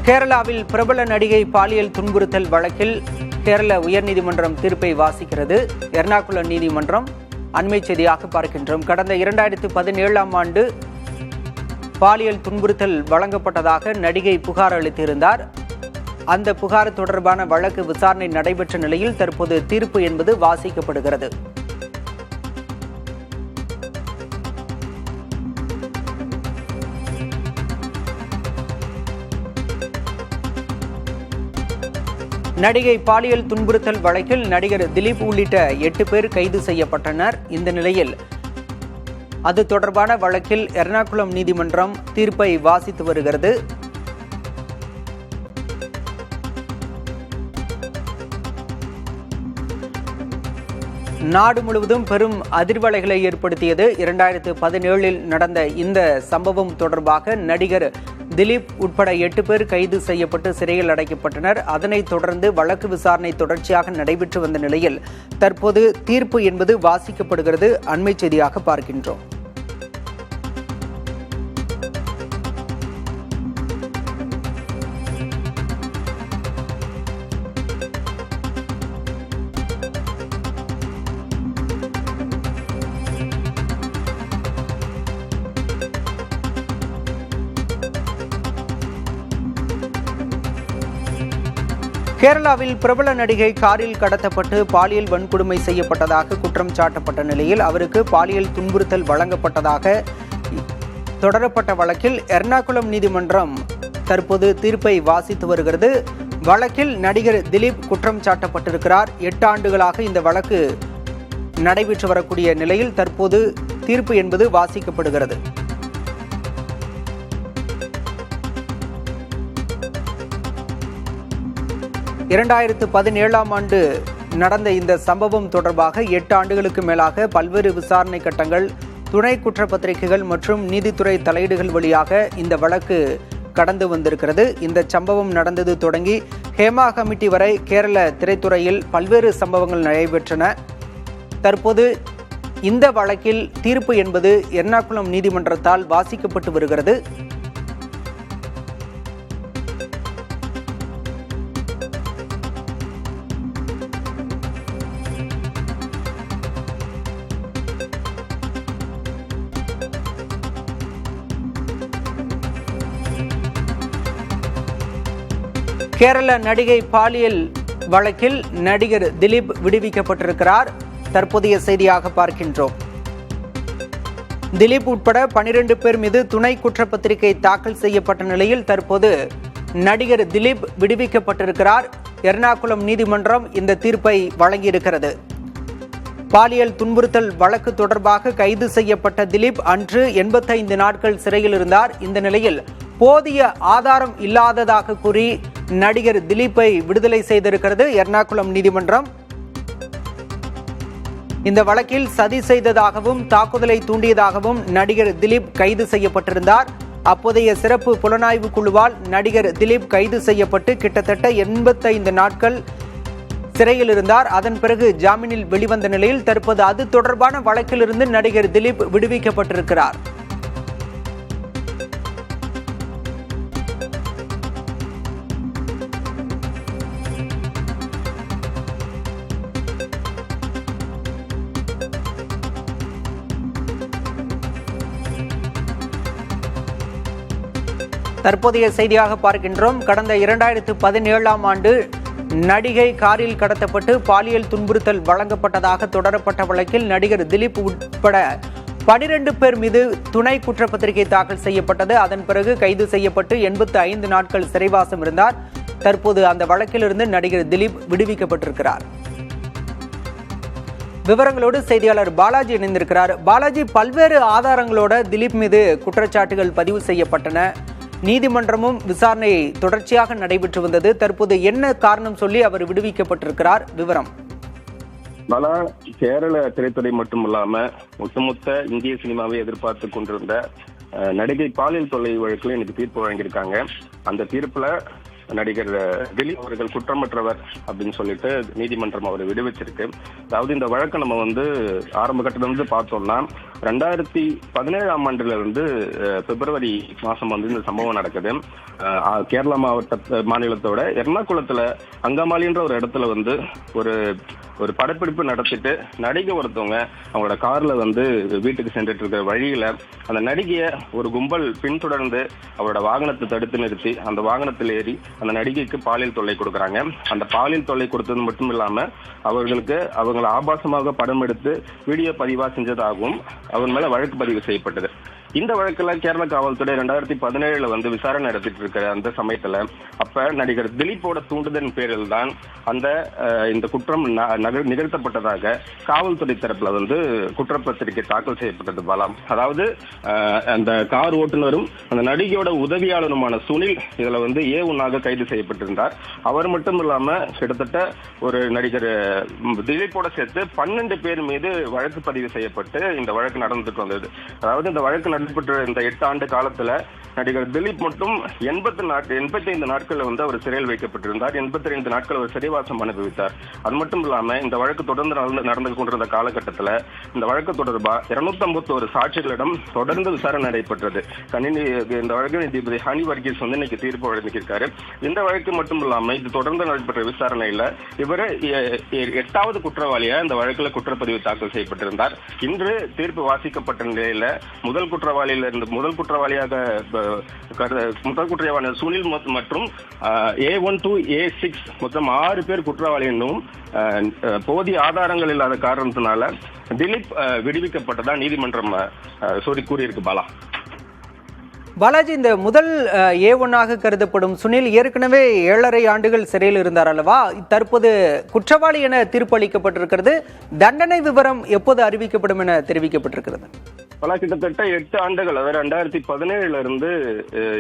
கேரளாவில் பிரபல நடிகை பாலியல் துன்புறுத்தல் வழக்கில் கேரள உயர்நீதிமன்றம் தீர்ப்பை வாசிக்கிறது. எர்ணாகுளம் நீதிமன்றம் அண்மை செய்தியாக பார்க்கின்றோம். கடந்த 2017ஆம் ஆண்டு பாலியல் துன்புறுத்தல் வழங்கப்பட்டதாக நடிகை புகார் அளித்திருந்தார். அந்த புகார் தொடர்பான வழக்கு விசாரணை நடைபெற்ற நிலையில் தற்போது தீர்ப்பு என்பது வாசிக்கப்படுகிறது. நடிகை பாலியல் துன்புறுத்தல் வழக்கில் நடிகர் திலீப் உள்ளிட்ட 8 பேர் கைது செய்யப்பட்டனர். இந்த நிலையில் அது தொடர்பான வழக்கில் எர்ணாகுளம் நீதிமன்றம் தீர்ப்பை வாசித்து வருகிறது. நாடு முழுவதும் பெரும் அதிர்வலைகளை ஏற்படுத்தியது. 2017இல் நடந்த இந்த சம்பவம் தொடர்பாக நடிகர் திலீப் உட்பட 8 பேர் கைது செய்யப்பட்டு சிறையில் அடைக்கப்பட்டனர். அதனைத் தொடர்ந்து வழக்கு விசாரணை தொடர்ச்சியாக நடைபெற்று வந்த நிலையில் தற்போது தீர்ப்பு என்பது வாசிக்கப்படுகிறது. அண்மை செய்தியாக பார்க்கின்றோம். கேரளாவில் பிரபல நடிகை காரில் கடத்தப்பட்டு பாலியல் வன்கொடுமை செய்யப்பட்டதாக குற்றம் சாட்டப்பட்ட நிலையில் அவருக்கு பாலியல் துன்புறுத்தல் வழங்கப்பட்டதாக தொடரப்பட்ட வழக்கில் எர்ணாகுளம் நீதிமன்றம் தற்போது தீர்ப்பை வாசித்து வருகிறது. வழக்கில் நடிகர் திலீப் குற்றம் சாட்டப்பட்டிருக்கிறார். 8 ஆண்டுகளாக இந்த வழக்கு நடைபெற்று வரக்கூடிய நிலையில் தற்போது தீர்ப்பு என்பது வாசிக்கப்படுகிறது. இரண்டாயிரத்து 2017ஆம் ஆண்டு நடந்த இந்த சம்பவம் தொடர்பாக 8 ஆண்டுகளுக்கு மேலாக பல்வேறு விசாரணை கட்டங்கள், துணை குற்றப்பத்திரிகைகள் மற்றும் நீதித்துறை தலையீடுகள் வழியாக இந்த வழக்கு கடந்து வந்திருக்கிறது. இந்த சம்பவம் நடந்தது தொடங்கி ஹேமா கமிட்டி வரை கேரள திரைத்துறையில் பல்வேறு சம்பவங்கள் நடைபெற்றன. தற்போது இந்த வழக்கில் தீர்ப்பு என்பது எர்ணாகுளம் நீதிமன்றத்தால் வாசிக்கப்பட்டு வருகிறது. கேரள நடிகை பாலியல் வழக்கில் நடிகர் திலீப் விடுவிக்கப்பட்டிருக்கிறார். தற்போதைய செய்தியாக பார்க்கின்றோம். திலீப் உட்பட 12 பேர் மீது துணை குற்றப்பத்திரிகை தாக்கல் செய்யப்பட்ட நிலையில் தற்போது நடிகர் திலீப் விடுவிக்கப்பட்டிருக்கிறார். எர்ணாகுளம் நீதிமன்றம் இந்த தீர்ப்பை வழங்கியிருக்கிறது. பாலியல் துன்புறுத்தல் வழக்கு தொடர்பாக கைது செய்யப்பட்ட திலீப் அன்று 85 நாட்கள் சிறையில் இருந்தார். இந்த நிலையில் போதிய ஆதாரம் இல்லாததாக கூறி நடிகர் திலீப்பை விடுதலை செய்திருக்கிறது எர்ணாகுளம் நீதிமன்றம். இந்த வழக்கில் சதி செய்ததாகவும் தாக்குதலை தூண்டியதாகவும் நடிகர் திலீப் கைது செய்யப்பட்டிருந்தார். அப்போதைய சிறப்பு புலனாய்வு குழுவால் நடிகர் திலீப் கைது செய்யப்பட்டு கிட்டத்தட்ட 85 நாட்கள் சிறையில் இருந்தார். அதன் பிறகு ஜாமீனில் வெளிவந்த நிலையில் தற்போது அது தொடர்பான வழக்கிலிருந்து நடிகர் திலீப் விடுவிக்கப்பட்டிருக்கிறார். தற்போதைய செய்தியாக பார்க்கின்றோம். கடந்த 2017ஆம் ஆண்டு நடிகை காரில் கடத்தப்பட்டு பாலியல் துன்புறுத்தல் வழங்கப்பட்டதாக தொடரப்பட்ட வழக்கில் நடிகர் திலீப் உட்பட 12 பேர் மீது துணை குற்றப்பத்திரிகை தாக்கல் செய்யப்பட்டது. அதன் பிறகு கைது செய்யப்பட்டு 85 நாட்கள் சிறைவாசம் இருந்தார். தற்போது அந்த வழக்கிலிருந்து நடிகர் திலீப் விடுவிக்கப்பட்டிருக்கிறார். விவரங்களோடு செய்தியாளர் பாலாஜி இணைந்திருக்கிறார். பாலாஜி, பல்வேறு ஆதாரங்களோட திலீப் மீது குற்றச்சாட்டுகள் பதிவு செய்யப்பட்டன. நீதிமன்றமும் விசாரணை தொடர்ச்சியாக நடைபெற்று வந்தது. தற்போது என்ன காரணம் சொல்லி அவர் விடுவிக்கப்பட்டிருக்கிறார்? விவரம். கேரள திரைத்துறை மட்டுமில்லாம ஒட்டுமொத்த இந்திய சினிமாவை எதிர்பார்த்து கொண்டிருந்த நடிகை பாலியல் தொல்லை வழக்கில் இன்னைக்கு தீர்ப்பு வழங்கியிருக்காங்க. அந்த தீர்ப்புல நடிகர் திலீப் அவர்கள் குற்றமற்றவர் அப்படின்னு சொல்லிட்டு நீதிமன்றம் அவரை விடுவிச்சிருக்கு. அதாவது இந்த வழக்கை நம்ம ஆரம்ப கட்டத்துல பார்த்தோம்னா 2017ஆம் ஆண்டுல பிப்ரவரி மாசம் இந்த சம்பவம் நடக்குது. கேரளா மாநிலத்தோட எர்ணாகுளத்துல அங்கமாலின்ற ஒரு இடத்துல ஒரு படப்பிடிப்பு நடத்திட்டு நடிகை ஒருத்தவங்க அவங்களோட கார்ல வீட்டுக்கு சென்றுட்டு இருக்கிற வழியில அந்த நடிகைய ஒரு கும்பல் பின்தொடர்ந்து அவரோட வாகனத்தை தடுத்து நிறுத்தி அந்த வாகனத்தில் ஏறி அந்த நடிகைக்கு பாலியல் தொல்லை கொடுக்குறாங்க. அந்த பாலியல் தொல்லை கொடுத்தது மட்டும் இல்லாம அவங்களை ஆபாசமாக படம் எடுத்து வீடியோ பதிவா செஞ்சதாகவும் அவர் மேல வழக்கு பதிவு செய்யப்பட்டது. இந்த வழக்குல கேரள காவல்துறை 2017 விசாரணை நடத்திட்டு இருக்கிற அந்த சமயத்துல அப்ப நடிகர் திலீப்போட தூண்டுதலின் பேரில் தான் இந்த குற்றம் நிகழ்த்தப்பட்டதாக காவல்துறை தரப்புல குற்றப்பத்திரிகை தாக்கல் செய்யப்பட்டது பாலாம். அதாவது அந்த கார் ஓட்டுநரும் அந்த நடிகையோட உதவியாளருமான சுனில் இதுல A1 கைது செய்யப்பட்டிருந்தார். அவர் மட்டும் இல்லாம கிட்டத்தட்ட ஒரு நடிகர் திலீப்போட சேர்த்து 12 பேர் மீது வழக்கு பதிவு செய்யப்பட்டு இந்த வழக்கு நடந்துட்டு வந்தது. அதாவது இந்த வழக்கு நடைபெற்ற இந்த 8 ஆண்டு காலத்துல நடிகர் திலீப் மட்டும் 85 நாட்கள் அவர் சிறையில் வைக்கப்பட்டிருந்தார். 82 நாட்கள் அவர் சிறைவாசம் அனுபவித்தார். அது மட்டும் இல்லாம இந்த வழக்கு தொடர்ந்து நடந்து கொண்டிருந்த காலகட்டத்தில் இந்த வழக்கு தொடர்பா 251 சாட்சிகளிடம் தொடர்ந்து விசாரணை நடைபெற்றது. இந்த வழக்கு நீதிபதி ஹனி வர்கீஸ் இன்னைக்கு தீர்ப்பு வழங்கியிருக்காரு. இந்த வழக்கு மட்டும் இல்லாம இது தொடர்ந்து நடைபெற்ற விசாரணையில இவர் 8வது குற்றவாளியா இந்த வழக்குல குற்றப்பதிவு தாக்கல் செய்யப்பட்டிருந்தார். இன்று தீர்ப்பு வாசிக்கப்பட்ட நிலையில முதல் குற்றவாளியாக சுனில் மற்றும் A1 to A6 மொத்தம் 6 பேர் குற்றவாளி என்னும் போதிய ஆதாரங்கள் இல்லாத காரணத்தினால திலீப் விடுவிக்கப்பட்டதா நீதிமன்றம் கூறியிருக்கு பாலா. பாலாஜி, இந்த முதல் A1 கருதப்படும் சுனில் ஏற்கனவே 7.5 ஆண்டுகள் சிறையில் இருந்தார் அல்லவா? தற்போது குற்றவாளி என தீர்ப்பு அளிக்கப்பட்டிருக்கிறது. தண்டனை விவரம் எப்போது அறிவிக்கப்படும் என தெரிவிக்கப்பட்டிருக்கிறது? பல கிட்டத்தட்ட 8 ஆண்டுகள், அதாவது 2017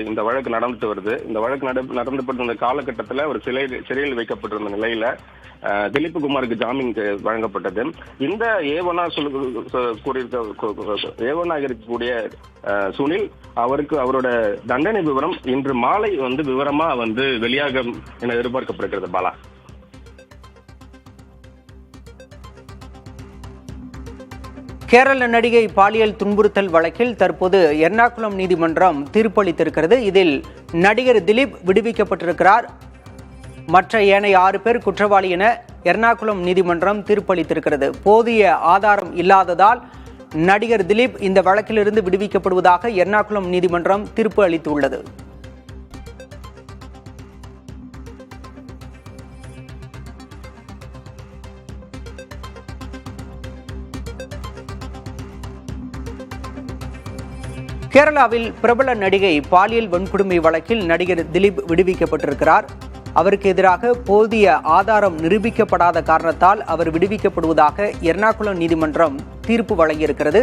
இந்த வழக்கு நடந்துட்டு வருது. இந்த வழக்கு நடந்துபட்ட காலகட்டத்தில் ஒரு சிறையில் வைக்கப்பட்டிருந்த நிலையில திலீப் குமாருக்கு ஜாமீன் வழங்கப்பட்டது. இந்த A1 இருக்கக்கூடிய சுனில் அவரோட தண்டனை விவரம் இன்று மாலை விவரமா வெளியாகும் என எதிர்பார்க்கப்படுகிறது பாலா. கேரள நடிகை பாலியல் துன்புறுத்தல் வழக்கில் தற்போது எர்ணாகுளம் நீதிமன்றம் தீர்ப்பளித்திருக்கிறது. இதில் நடிகர் திலீப் விடுவிக்கப்பட்டிருக்கிறார். மற்ற ஏனைய 6 பேர் குற்றவாளி என எர்ணாகுளம் நீதிமன்றம் தீர்ப்பளித்திருக்கிறது. போதிய ஆதாரம் இல்லாததால் நடிகர் திலீப் இந்த வழக்கிலிருந்து விடுவிக்கப்படுவதாக எர்ணாகுளம் நீதிமன்றம் தீர்ப்பு அளித்துள்ளது. கேரளாவில் பிரபல நடிகை பாலியல் வன்கொடுமை வழக்கில் நடிகர் திலீப் விடுவிக்கப்பட்டிருக்கிறார். அவருக்கு எதிராக போதிய ஆதாரம் நிரூபிக்கப்படாத காரணத்தால் அவர் விடுவிக்கப்படுவதாக எர்ணாகுளம் நீதிமன்றம் தீர்ப்பு வழங்கியிருக்கிறது.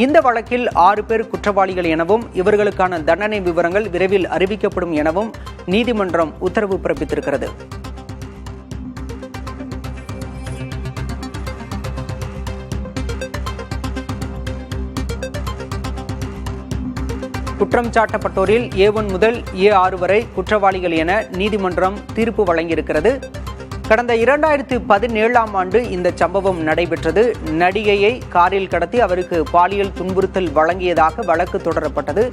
இந்த வழக்கில் 6 பேர் குற்றவாளிகள் எனவும் இவர்களுக்கான தண்டனை விவரங்கள் விரைவில் அறிவிக்கப்படும் எனவும் நீதிமன்றம் உத்தரவு பிறப்பித்திருக்கிறது. குற்றம் சாட்டப்பட்டோரில் A1 முதல் A6 வரை குற்றவாளிகள் என நீதிமன்றம் தீர்ப்பு வழங்கியிருக்கிறது. கடந்த 2017ஆம் ஆண்டு இந்த சம்பவம் நடைபெற்றது. நடிகையை காரில் கடத்தி அவருக்கு பாலியல் துன்புறுத்தல் வழங்கியதாக வழக்கு தொடரப்பட்டது.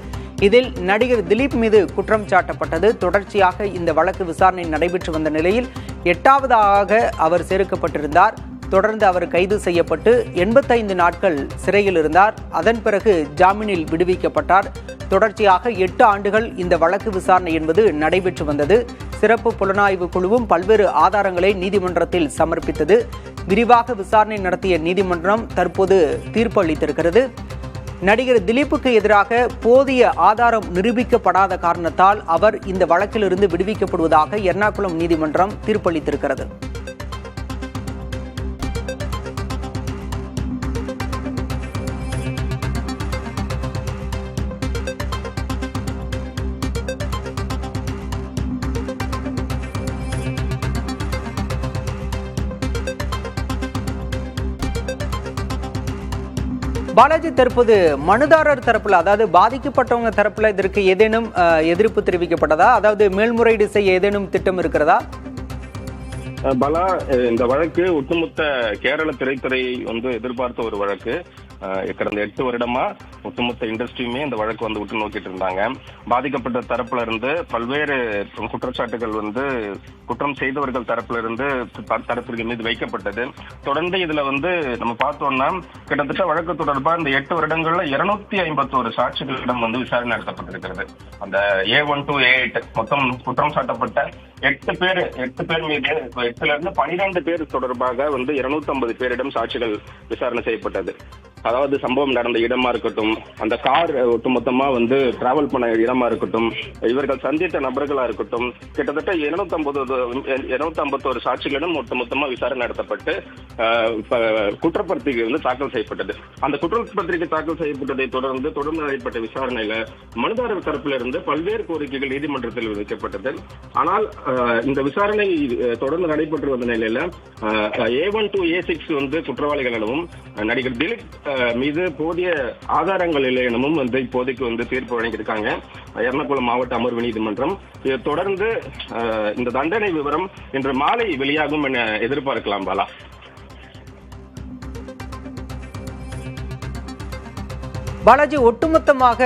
இதில் நடிகர் திலீப் மீது குற்றம் சாட்டப்பட்டது. தொடர்ச்சியாக இந்த வழக்கு விசாரணை நடைபெற்று வந்த நிலையில் 8வதாக அவர் சேர்க்கப்பட்டிருந்தார். தொடர்ந்து அவர் கைது செய்யப்பட்டு 85 நாட்கள் சிறையில் இருந்தார். அதன் பிறகு ஜாமீனில் விடுவிக்கப்பட்டார். தொடர்ச்சியாக 8 ஆண்டுகள் இந்த வழக்கு விசாரணை என்பது நடைபெற்று வந்தது. சிறப்பு புலனாய்வு குழுவும் பல்வேறு ஆதாரங்களை நீதிமன்றத்தில் சமர்ப்பித்தது. விரிவாக விசாரணை நடத்திய நீதிமன்றம் தற்போது தீர்ப்பு அளித்திருக்கிறது. நடிகர் திலீப்புக்கு எதிராக போதிய ஆதாரம் நிரூபிக்கப்படாத காரணத்தால் அவர் இந்த வழக்கிலிருந்து விடுவிக்கப்படுவதாக எர்ணாகுளம் நீதிமன்றம் தீர்ப்பளித்திருக்கிறது. பாலாஜி, தற்போது மனுதாரர் தரப்புல, அதாவது பாதிக்கப்பட்டவங்க தரப்புல இதற்கு ஏதேனும் எதிர்ப்பு தெரிவிக்கப்பட்டதா? அதாவது மேல்முறையீடு செய்ய ஏதேனும் திட்டம் இருக்கிறதா? பலா, இந்த வழக்கு ஒட்டுமொத்த கேரள திரைத்துறை வந்து எதிர்பார்த்த ஒரு வழக்கு. கடந்த 8 வருடமா ஒட்டுமொத்த இண்டஸ்ட்ரியுமே இந்த வழக்கு வந்து உற்று நோக்கிட்டு இருந்தாங்க. பாதிக்கப்பட்ட தரப்புல இருந்து பல்வேறு குற்றச்சாட்டுகள் வந்து குற்றம் செய்தவர்கள் தரப்புல இருந்து தரப்பிற்கு மீது வைக்கப்பட்டது. தொடர்ந்து இதுல வந்து நம்ம பார்த்தோம்னா கிட்டத்தட்ட வழக்கு தொடர்பா இந்த 8 வருடங்கள்ல 251 சாட்சிகளிடம் வந்து விசாரணை நடத்தப்பட்டிருக்கிறது. அந்த A1 to A8 மொத்தம் குற்றம் சாட்டப்பட்ட 8 பேர் மீது 8ல இருந்து 12 பேர் தொடர்பாக வந்து 250 பேரிடம் சாட்சிகள் விசாரணை செய்யப்பட்டது. அதாவது சம்பவம் நடந்த இடமா இருக்கட்டும், அந்த கார் ஒட்டுமொத்தமா வந்து டிராவல் பண்ண இடமா இருக்கட்டும், இவர்கள் சந்தித்த நபர்களா இருக்கட்டும், கிட்டத்தட்ட 251 சாட்சிகளிடம் ஒட்டுமொத்தமா விசாரணை நடத்தப்பட்டு குற்றப்பத்திரிகை வந்து தாக்கல் செய்யப்பட்டது. அந்த குற்றப்பத்திரிகை தாக்கல் செய்யப்பட்டதை தொடர்ந்து நடைபெற்ற விசாரணையில மனுதாரர் தரப்பில் இருந்து பல்வேறு கோரிக்கைகள் நீதிமன்றத்தில் வைக்கப்பட்டது. ஆனால் இந்த விசாரணை தொடர்ந்து நடைபெற்று வந்த நிலையில A1 to A6 வந்து குற்றவாளிகள் எனவும் நடிகர் திலீப் மீது போதிய ஆதாரங்கள் இல்லை எனவும் வந்து இப்போதைக்கு வந்து தீர்ப்பு வழங்கியிருக்காங்க எர்ணாகுளம் மாவட்ட அமர்வு நீதிமன்றம். இதை தொடர்ந்து இந்த தண்டனை விவரம் இன்று மாலை வெளியாகும் என எதிர்பார்க்கலாம். பாலா, பாலாஜி, ஒட்டுமொத்தமாக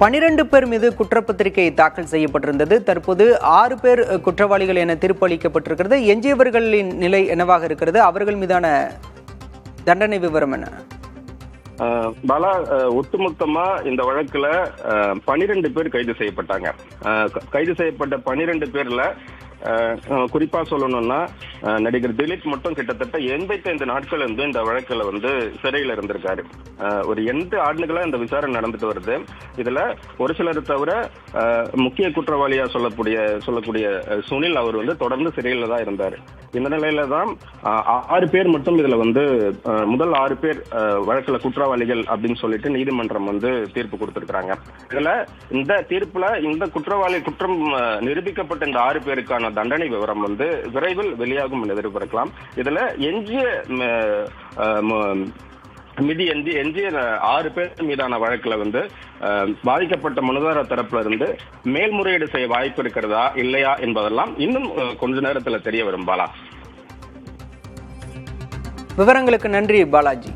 12 பேர் மீது குற்றப்பத்திரிகை தாக்கல் செய்யப்பட்டிருந்தது. தற்போது 6 பேர் குற்றவாளிகள் என தீர்ப்பு அளிக்கப்பட்டிருக்கிறது. எஞ்சியவர்களின் நிலை என்னவாக இருக்கிறது? அவர்கள் மீதான தண்டனை விவரம் என்ன? பாலா, ஒட்டுமொத்தமா இந்த வழக்குல 12 பேர் கைது செய்யப்பட்டாங்க. கைது செய்யப்பட்ட 12 பேர்ல குறிப்பா சொல்லணும்னா நடிகர் திலீப் மட்டும் கிட்டத்தட்ட 85 நாட்கள் வந்து இந்த வழக்குல வந்து சிறையில் இருந்திருக்காரு. ஒரு 8 ஆண்டுகளா இந்த விசாரணை நடந்துட்டு வருது. இதுல ஒரு சிலர் தவிர முக்கிய குற்றவாளியா சொல்லக்கூடிய சுனில் அவர் வந்து தொடர்ந்து சிறையில தான் இருந்தாரு. இந்த நிலையில தான் 6 பேர் மட்டும் இதுல வந்து முதல் 6 பேர் வழக்குல குற்றவாளிகள் அப்படின்னு சொல்லிட்டு நீதிமன்றம் வந்து தீர்ப்பு கொடுத்திருக்காங்க. இதுல இந்த தீர்ப்புல இந்த குற்றம் நிரூபிக்கப்பட்ட இந்த 6 பேருக்கான தண்டனை விவரம் வந்து விரைவில் வெளியாகும் என எதிர்பார்க்கலாம். இதுல எஞ்சிய 6 பேர் மீதான வழக்குல வந்து பாதிக்கப்பட்ட மனுதாரர் தரப்புல இருந்து மேல்முறையீடு செய்ய வாய்ப்பு இருக்கிறதா இல்லையா என்பதெல்லாம் இன்னும் கொஞ்ச நேரத்துல தெரிய வரும். பாலா, விவரங்களுக்கு நன்றி பாலாஜி.